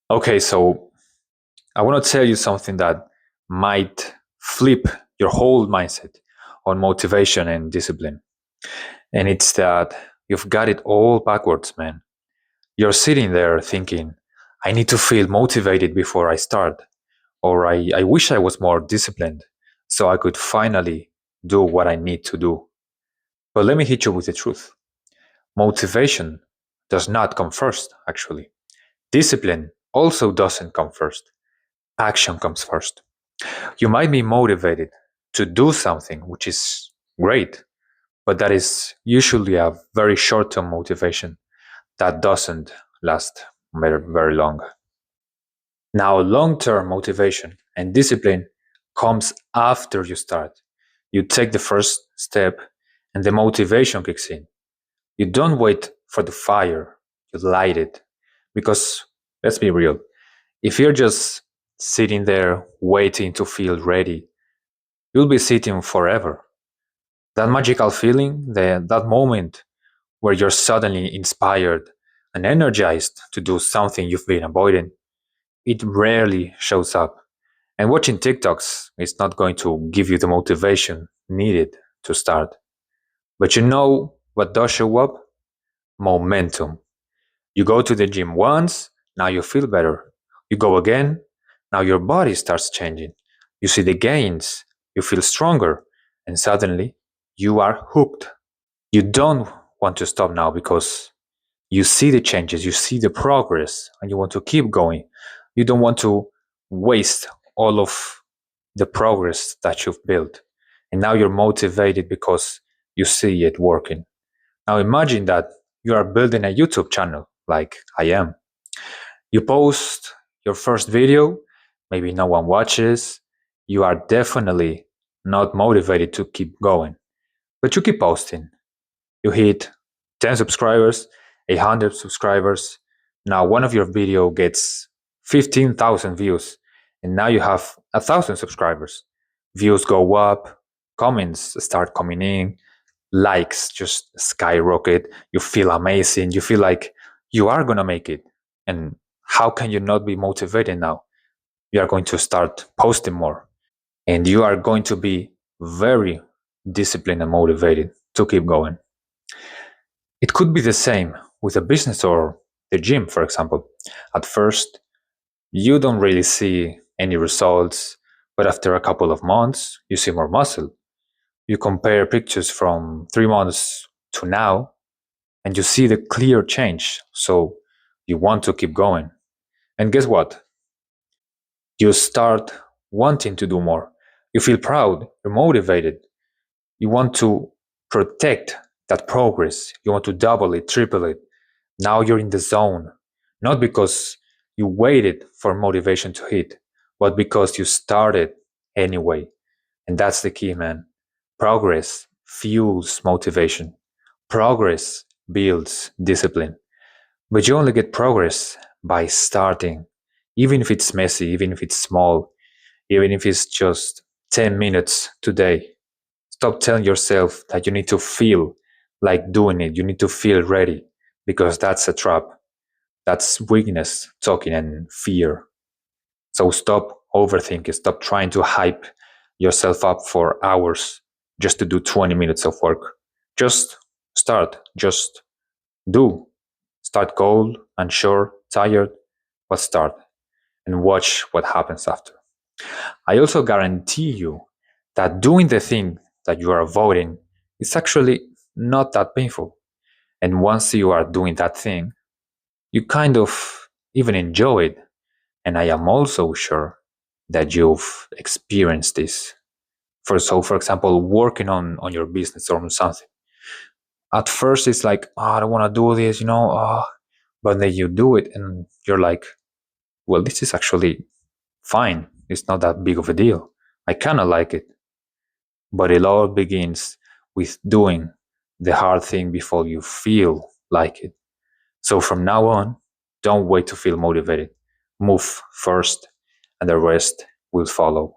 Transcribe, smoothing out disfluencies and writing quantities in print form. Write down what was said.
Okay, so I want to tell you something that might flip your whole mindset on motivation and discipline. And it's that you've got it all backwards, man. You're sitting there thinking, I need to feel motivated before I start, or I wish I was more disciplined so I could finally do what I need to do. But let me hit you with the truth. Motivation does not come first, actually. Discipline also doesn't come first. Action comes first. You might be motivated to do something, which is great, but that is usually a very short term motivation that doesn't last very, very long. Now, long term motivation and discipline comes after you start. You take the first step and the motivation kicks in. You don't wait for the fire, you light it. Because let's be real, if you're just sitting there waiting to feel ready, you'll be sitting forever. That magical feeling, that moment where you're suddenly inspired and energized to do something you've been avoiding, it rarely shows up. And watching TikToks is not going to give you the motivation needed to start. But you know what does show up? Momentum. You go to the gym once, now you feel better. You go again, now your body starts changing. You see the gains, you feel stronger, and suddenly you are hooked. You don't want to stop now because you see the changes, you see the progress, and you want to keep going. You don't want to waste all of the progress that you've built. And now you're motivated because you see it working. Now imagine that you are building a YouTube channel like I am. You post your first video, maybe no one watches. You are definitely not motivated to keep going, but you keep posting. You hit 10 subscribers, 100 subscribers. Now one of your video gets 15,000 views, and now you have 1,000 subscribers. Views go up, comments start coming in, likes just skyrocket. You feel amazing. You feel like you are going to make it. And how can you not be motivated now? You are going to start posting more, and you are going to be very disciplined and motivated to keep going. It could be the same with a business or the gym, for example. At first, you don't really see any results, but after a couple of months, you see more muscle. You compare pictures from 3 months to now, and you see the clear change. So you want to keep going. And guess what? You start wanting to do more. You feel proud, you're motivated. You want to protect that progress. You want to double it, triple it. Now you're in the zone, not because you waited for motivation to hit, but because you started anyway. And that's the key, man. Progress fuels motivation. Progress builds discipline. But you only get progress by starting, even if it's messy, even if it's small, even if it's just 10 minutes today. Stop telling yourself that you need to feel like doing it. You need to feel ready because that's a trap. That's weakness talking and fear. So stop overthinking. Stop trying to hype yourself up for hours just to do 20 minutes of work. Just start. Just do. Start cold, unsure, tired, but start and watch what happens after. I also guarantee you that doing the thing that you are avoiding is actually not that painful. And once you are doing that thing, you kind of even enjoy it. And I am also sure that you've experienced this. For example, working on your business or on something. At first, it's like, oh, I don't want to do this, but then you do it and you're like, well, this is actually fine. It's not that big of a deal. I kind of like it. But it all begins with doing the hard thing before you feel like it. So from now on, don't wait to feel motivated. Move first, and the rest will follow.